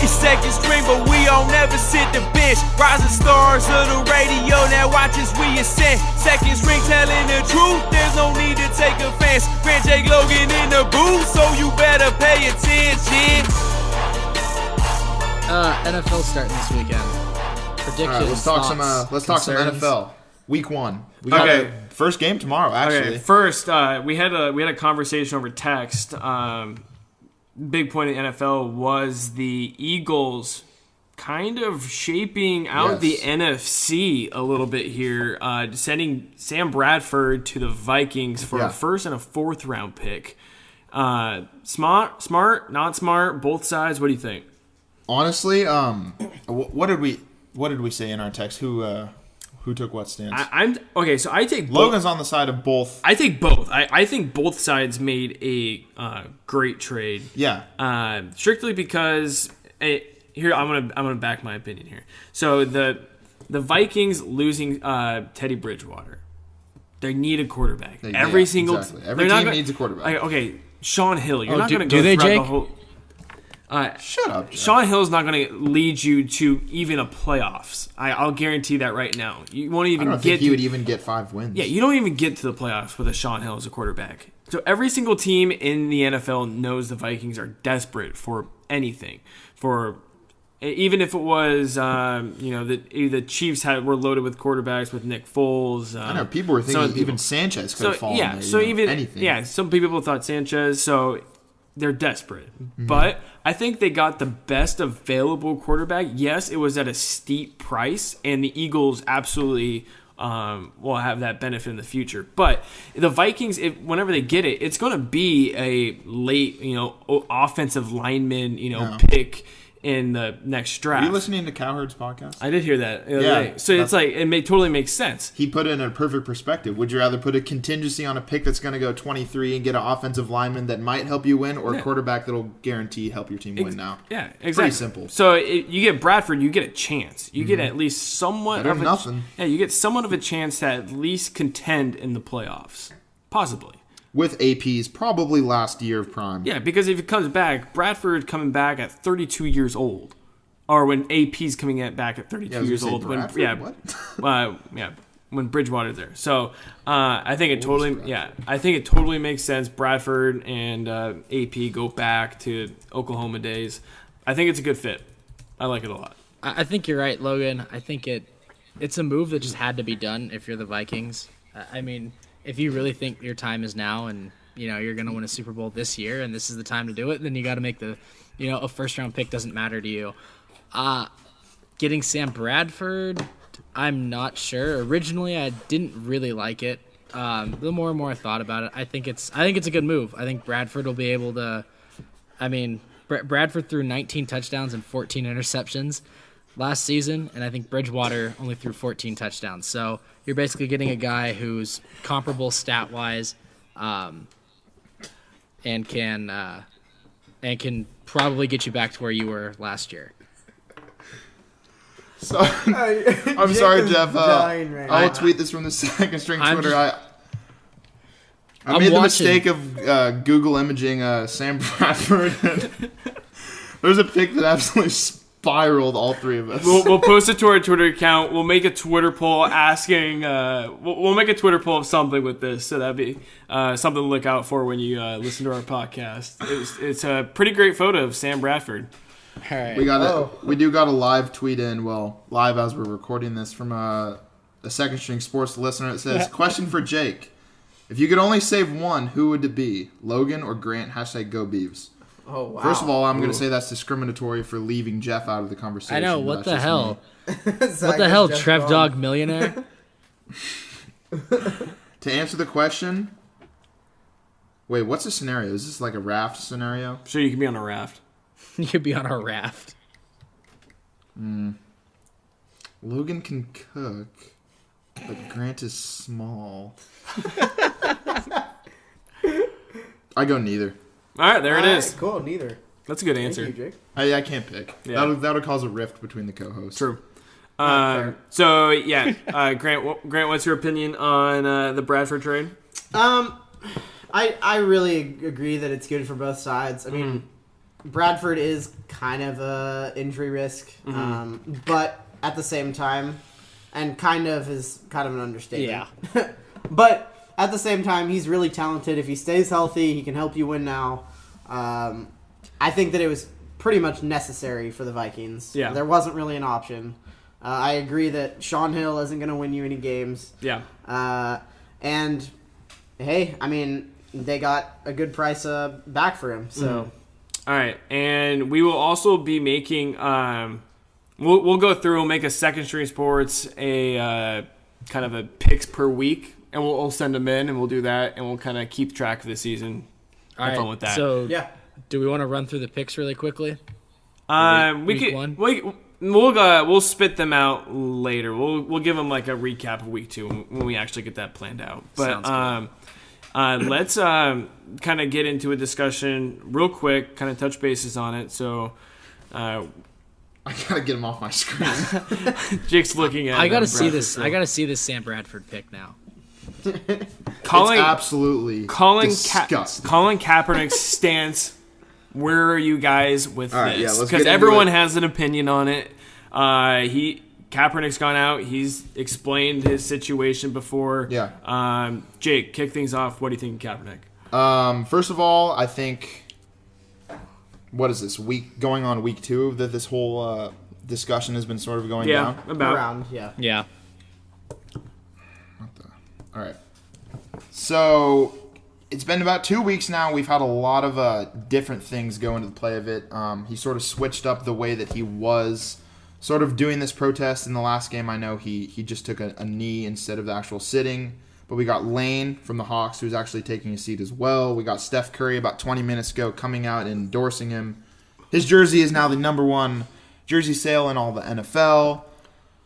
We second string, but we don't never sit the bench. Rising stars of the radio, now watch as we ascend. Second string telling the truth, there's no need to take offense. Grant Jake Logan in the booth, so you better pay attention. NFL starting this weekend. Predictions. All right, let's talk some NFL. Week 1. We got a first game tomorrow. Actually, okay. First, we had a conversation over text. Big point in NFL was the Eagles kind of shaping out the NFC a little bit here, sending Sam Bradford to the Vikings for a first and a fourth round pick. Smart, not smart, both sides. What do you think? Honestly, what did we say in our text? Who took what stance? So I take both. Logan's on the side of both. I take both. I think both sides made a great trade. Yeah. Strictly because here I'm gonna back my opinion here. So the Vikings losing Teddy Bridgewater, they need a quarterback. Every team needs a quarterback. Okay, Sean Hill. You're not going to go throughout the Jake? whole. Shut up, Jeff. Sean Hill's not going to lead you to even a playoffs. I'll guarantee that right now. You won't even I don't think he would even get 5 wins. Yeah, you don't even get to the playoffs with a Sean Hill as a quarterback. So every single team in the NFL knows the Vikings are desperate for anything. Even if it was, the Chiefs were loaded with quarterbacks with Nick Foles. I know people were thinking even Sanchez could have fallen. Yeah, there, anything. Yeah, some people thought Sanchez. So they're desperate, Mm-hmm. but I think they got the best available quarterback. Yes, it was at a steep price, and the Eagles absolutely will have that benefit in the future. But the Vikings, whenever they get it, it's going to be a late, offensive lineman, pick in the next draft. Are you listening to Cowherd's podcast? I did hear that the other day. So it's like totally makes sense. He put it in a perfect perspective. Would you rather put a contingency on a pick that's going to go 23 and get an offensive lineman that might help you win, or a quarterback that'll guarantee help your team win now? Yeah, exactly. Pretty simple. So you get Bradford, you get a chance. You get at least somewhat Better of than nothing. You get somewhat of a chance to at least contend in the playoffs, possibly. With AP's probably last year of prime. Yeah, because if it comes back, Bradford coming back at 32 years old, or when AP's coming back at 32 years old. When Bridgewater's there. So I think it totally makes sense. Bradford and AP go back to Oklahoma days. I think it's a good fit. I like it a lot. I think you're right, Logan. I think it's a move that just had to be done if you're the Vikings. I mean, if you really think your time is now and you're going to win a Super Bowl this year and this is the time to do it, then you got to make a first round pick doesn't matter to you. Getting Sam Bradford, I'm not sure. Originally, I didn't really like it. The more and more I thought about it, I think it's a good move. I think Bradford will be able to. I mean, Bradford threw 19 touchdowns and 14 interceptions last season, and I think Bridgewater only threw 14 touchdowns. So you're basically getting a guy who's comparable stat-wise, and can probably get you back to where you were last year. So, I'm sorry, Jeff. I'll tweet this from the second string Twitter. I made the mistake of Google imaging Sam Bradford. There's a pic that absolutely spiraled all three of us. We'll post it to our Twitter account. We'll make a Twitter poll asking. We'll make a Twitter poll of something with this, so that'd be something to look out for when you listen to our podcast. It's a pretty great photo of Sam Bradford. All right. We do got a live tweet in. Well, live as we're recording this from a second string sports listener. It says, "Question for Jake: if you could only save one, who would it be? Logan or Grant? # Go Beavs." Oh, wow. First of all, I'm going to say that's discriminatory for leaving Jeff out of the conversation. I know. What the hell? What the hell, Trev wrong. Dog millionaire? To answer the question, wait, what's the scenario? Is this like a raft scenario? Sure, you can be on a raft. You could be on a raft. Logan can cook, but Grant is small. I go neither. All right, there it is. Cool, neither. That's a good answer. Thank you, Jake. I can't pick. Yeah. That would cause a rift between the co-hosts. True. Grant, what's your opinion on the Bradford trade? I really agree that it's good for both sides. I mean, Bradford is kind of a injury risk, but at the same time, and kind of is kind of an understatement. Yeah. But at the same time, he's really talented. If he stays healthy, he can help you win now. I think that it was pretty much necessary for the Vikings. Yeah. There wasn't really an option. I agree that Sean Hill isn't going to win you any games. Yeah. And, hey, I mean, they got a good price back for him. So, All right, and we will also be making we'll go through and make a Second String Sports a kind of a picks per week, and we'll send them in, and we'll do that, and we'll kind of keep track of the season. Have fun with that. So, yeah. do we want to run through the picks really quickly? Week one? We'll spit them out later. We'll give them like a recap of week 2 when we actually get that planned out. But let's kind of get into a discussion real quick, kind of touch bases on it. So I gotta get him off my screen. Jake's looking at. I gotta see this. I gotta see this Sam Bradford pick now. It's absolutely disgusting. Colin Kaepernick's stance. Where are you guys with this? Because everyone has an opinion on it. Kaepernick's gone out. He's explained his situation before. Yeah. Jake, kick things off. What do you think of Kaepernick? First of all, I think, what is this, going on week 2 that this whole discussion has been sort of going down? Around, yeah. Yeah. All right. So it's been about 2 weeks now. We've had a lot of different things go into the play of it. He sort of switched up the way that he was sort of doing this protest in the last game. I know he just took a knee instead of the actual sitting. But we got Lane from the Hawks, who's actually taking a seat as well. We got Steph Curry about 20 minutes ago coming out and endorsing him. His jersey is now the #1 jersey sale in all the NFL.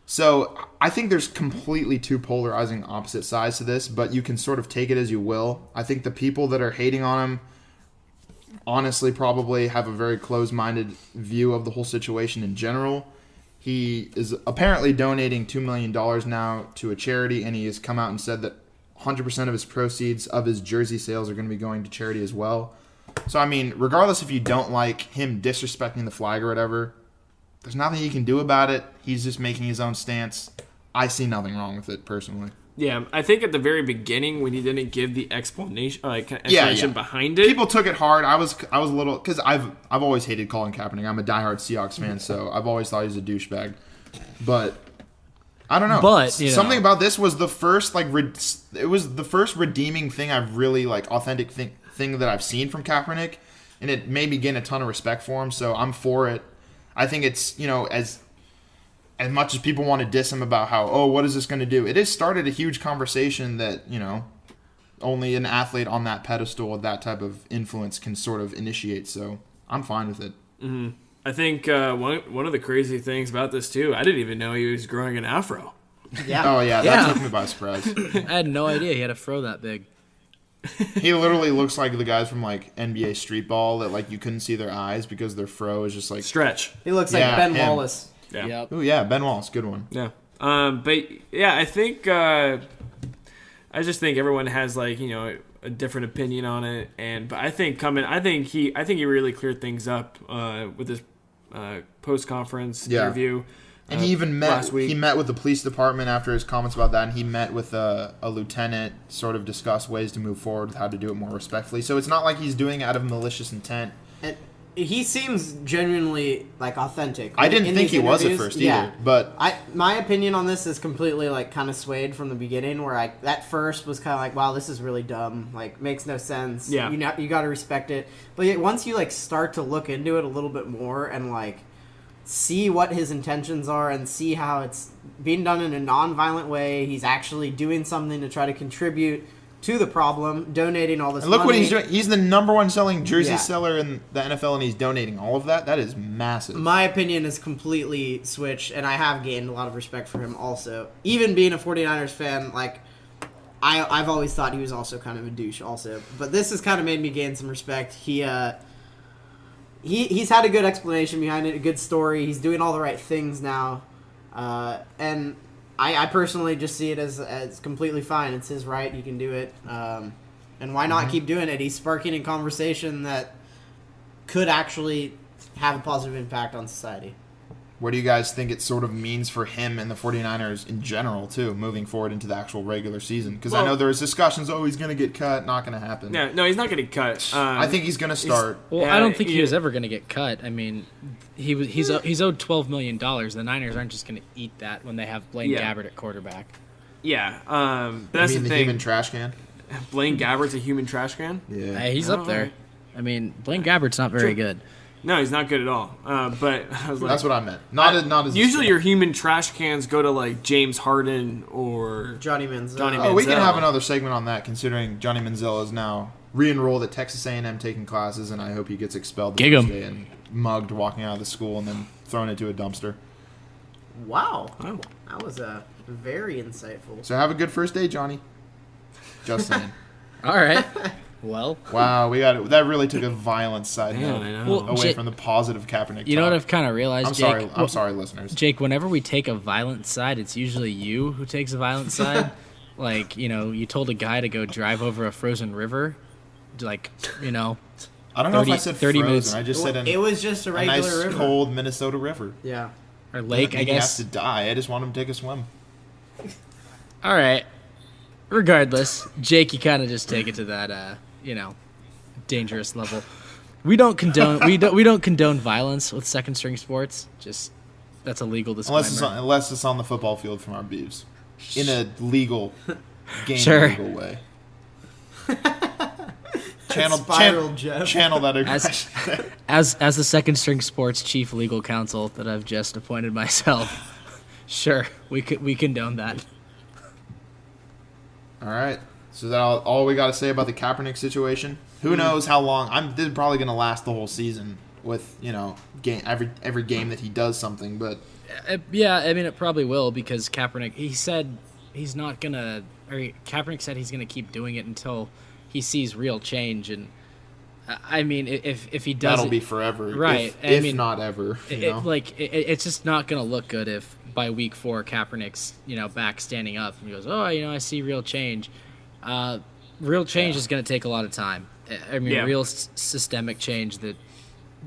So I think there's completely two polarizing opposite sides to this, but you can sort of take it as you will. I think the people that are hating on him honestly probably have a very closed-minded view of the whole situation in general. He is apparently donating $2 million now to a charity, and he has come out and said that 100% of his proceeds of his jersey sales are going to be going to charity as well. So, I mean, regardless if you don't like him disrespecting the flag or whatever, there's nothing you can do about it. He's just making his own stance. I see nothing wrong with it, personally. Yeah, I think at the very beginning when he didn't give the explanation behind it, people took it hard. I was a little, because I've always hated Colin Kaepernick. I'm a diehard Seahawks fan, so I've always thought he was a douchebag. But I don't know. But something about this was the first it was the first redeeming thing I've really authentic thing that I've seen from Kaepernick, and it made me gain a ton of respect for him. So I'm for it. I think it's as much as people want to diss him about how, what is this going to do? It has started a huge conversation that, only an athlete on that pedestal with that type of influence can sort of initiate. So I'm fine with it. Mm-hmm. I think one of the crazy things about this, too, I didn't even know he was growing an afro. Yeah. Oh, yeah. That took me by surprise. I had no idea he had a fro that big. He literally looks like the guys from NBA Street Ball that you couldn't see their eyes because their fro is just stretch. He looks like Ben Wallace. Yeah. Yep. Oh yeah, Ben Wallace, good one. Yeah. But yeah, I think I just think everyone has a different opinion on it, but I think he really cleared things up with his post conference interview. And he even last week. He met with the police department after his comments about that, and he met with a lieutenant, sort of discuss ways to move forward with how to do it more respectfully. So it's not like he's doing it out of malicious intent. And he seems genuinely authentic. I didn't think he was at first either, but my opinion on this is completely kind of swayed from the beginning, where I at first was kind of wow, this is really dumb, makes no sense. Yeah, you got to respect it, but once you start to look into it a little bit more and see what his intentions are and see how it's being done in a non-violent way, he's actually doing something to try to contribute to the problem, donating all this money. Look what he's doing. He's the #1 selling jersey seller in the NFL, and he's donating all of that. That is massive. My opinion is completely switched, and I have gained a lot of respect for him also. Even being a 49ers fan, I've always thought he was also kind of a douche also. But this has kind of made me gain some respect. He's had a good explanation behind it, a good story. He's doing all the right things now. And I personally just see it as completely fine. It's his right. He can do it. And why not keep doing it? He's sparking a conversation that could actually have a positive impact on society. What do you guys think it sort of means for him and the 49ers in general, too, moving forward into the actual regular season? Because I know there was discussions, he's going to get cut, not going to happen. Yeah, no, he's not going to cut. I think he's going to start. Well, I don't think he was ever going to get cut. I mean, he's owed $12 million. The Niners aren't just going to eat that when they have Blaine Gabbert at quarterback. Yeah, that's the thing. Human trash can? Blaine Gabbert's a human trash can? Yeah. Hey, he's up there. I mean, Blaine Gabbert's not very good. No, he's not good at all. But I was like, that's what I meant. Not as usually your human trash cans go to like James Harden or Johnny Manziel. Oh, we can have another segment on that, considering Johnny Manziel is now re-enrolled at Texas A&M taking classes, and I hope he gets expelled the first day and mugged walking out of the school and then thrown into a dumpster. Wow. That was very insightful. So have a good first day, Johnny. Just saying. All right. Well. Wow, that really took a violent side note I know. away from the positive Kaepernick. You know what I've kind of realized, I'm sorry, listeners. Jake, whenever we take a violent side, it's usually you who takes a violent side. Like, you told a guy to go drive over a frozen river. Like, I don't know if I said 30 frozen. minutes. I just said It was just a regular nice, river. cold Minnesota river. Yeah. Or lake, I guess. He has to die. I just want him to take a swim. All right. Regardless, Jake, you kind of just take it to that, dangerous level. We don't condone we don't condone violence with second string sports. Just that's a legal disclaimer. Unless it's on the football field from our Beavs, in a legal legal way. Channel that aggression. As the second string sports chief legal counsel that I've just appointed myself. Sure, we condone that. All right. So is that all we got to say about the Kaepernick situation? Who knows how long? This is probably going to last the whole season with, every game that he does something. But yeah, I mean, it probably will because Kaepernick, he said he's not going to – or Kaepernick said he's going to keep doing it until he sees real change. And, I mean, if he does that'll be forever. Right. If not ever. It's just not going to look good if by week 4 Kaepernick's, back standing up and he goes, I see real change. Real change is going to take a lot of time. I mean, real systemic change that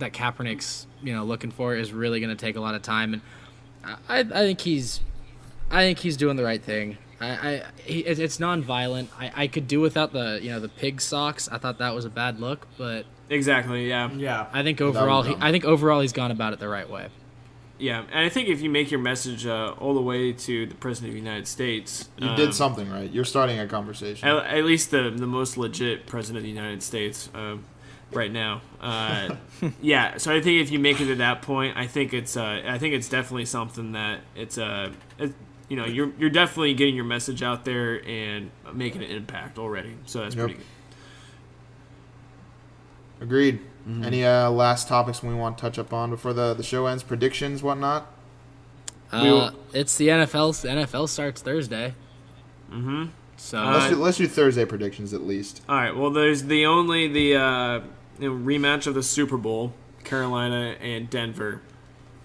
Kaepernick's looking for is really going to take a lot of time, and I think he's doing the right thing. It's nonviolent. I could do without the pig socks. I thought that was a bad look, but exactly, yeah. I think overall he's gone about it the right way. Yeah, and I think if you make your message all the way to the President of the United States... You did something right. You're starting a conversation. At least the most legit President of the United States right now. Yeah, so I think if you make it to that point, I think it's definitely something that you're definitely getting your message out there and making an impact already. So that's pretty good. Agreed. Mm-hmm. Any last topics we want to touch up on before the show ends? Predictions, whatnot? It's the NFL. The NFL starts Thursday. Mm-hmm. So let's do Thursday predictions at least. All right. Well, there's the rematch of the Super Bowl, Carolina and Denver.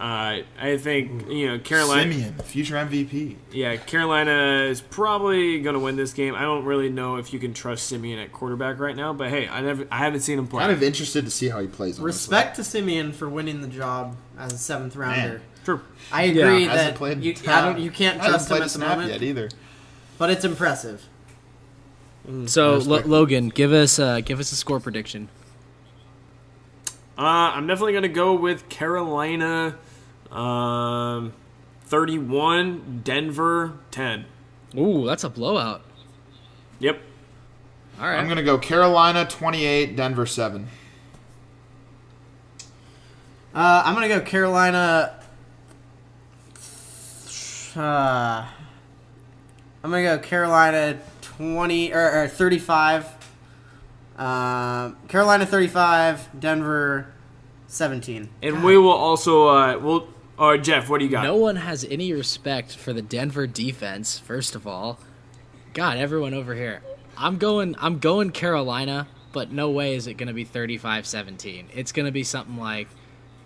I think Carolina. Simeon, future MVP. Yeah, Carolina is probably going to win this game. I don't really know if you can trust Simeon at quarterback right now, but hey, I haven't seen him play. Kind of interested to see how he plays. Respect to Simeon for winning the job as a 7th rounder. Man. True. I agree that you can't trust him at the moment yet either. But it's impressive. So Logan, give us a score prediction. I'm definitely going to go with Carolina. 31, Denver 10. Ooh, that's a blowout. Yep. All right. I'm going to go Carolina 28, Denver 7. I'm going to go Carolina. I'm going to go Carolina 20 or 35. Carolina 35, Denver 17. And we will also Jeff, what do you got? No one has any respect for the Denver defense, first of all. God, everyone over here. I'm going Carolina, but no way is it going to be 35-17. It's going to be something like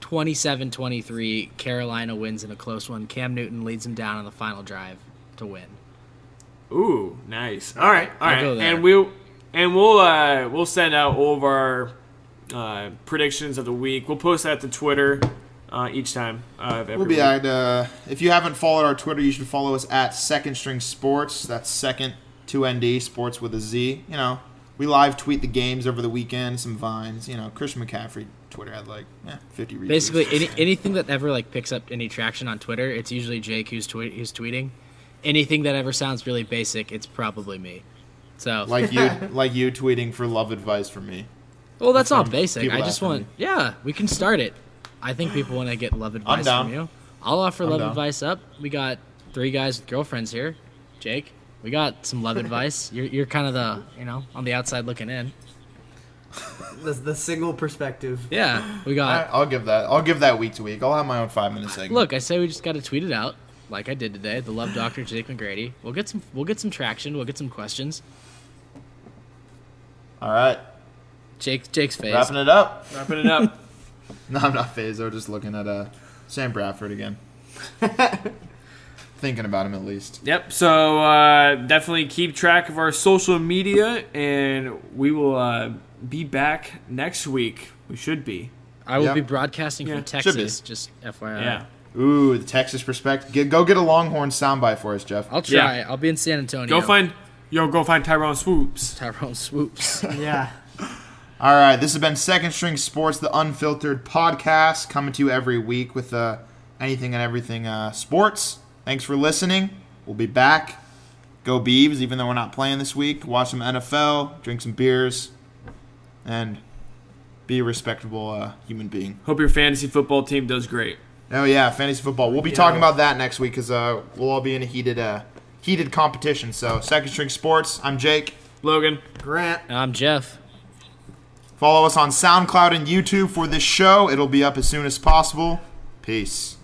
27-23. Carolina wins in a close one. Cam Newton leads them down on the final drive to win. Ooh, nice. All right. I'll go there. And we'll send out all of our predictions of the week. We'll post that to Twitter each time. We'll be at, if you haven't followed our Twitter, you should follow us at Second String Sports. That's second 2ND, sports with a Z. You know, we live tweet the games over the weekend, some vines. You know, Christian McCaffrey Twitter had 50 retweets. Basically, anything that ever picks up any traction on Twitter, it's usually Jake who's tweeting. Anything that ever sounds really basic, it's probably me. So like you tweeting for love advice from me. Well, that's not basic. I just after want, me. yeah, we can start it. I think people want to get love advice down. from you. I'll offer love down. advice up. We got 3 guys with girlfriends here. Jake, we got some love advice. You're kind of the, on the outside looking in. The single perspective. Yeah, we got. I'll give that week to week. I'll have my own 5-minute segment. Look, I say we just got to tweet it out, like I did today. The Love Doctor, Jake McGrady. We'll get some traction. We'll get some questions. All right. Jake's face. Wrapping it up. No, I'm not phased. I'm just looking at Sam Bradford again. Thinking about him at least. Yep. So definitely keep track of our social media, and we will be back next week. We should be. I will be broadcasting from Texas, just FYI. Yeah. Ooh, the Texas perspective. Go get a Longhorn soundbite for us, Jeff. I'll try. I'll be in San Antonio. Go find Tyrone Swoops. Tyrone Swoops. Yeah. All right, this has been Second String Sports, the unfiltered podcast, coming to you every week with anything and everything sports. Thanks for listening. We'll be back. Go Beavs, even though we're not playing this week. Watch some NFL, drink some beers, and be a respectable human being. Hope your fantasy football team does great. Oh, yeah, fantasy football. We'll be talking about that next week because we'll all be in a heated competition. So, Second String Sports, I'm Jake. Logan. Grant. I'm Jeff. Follow us on SoundCloud and YouTube for this show. It'll be up as soon as possible. Peace.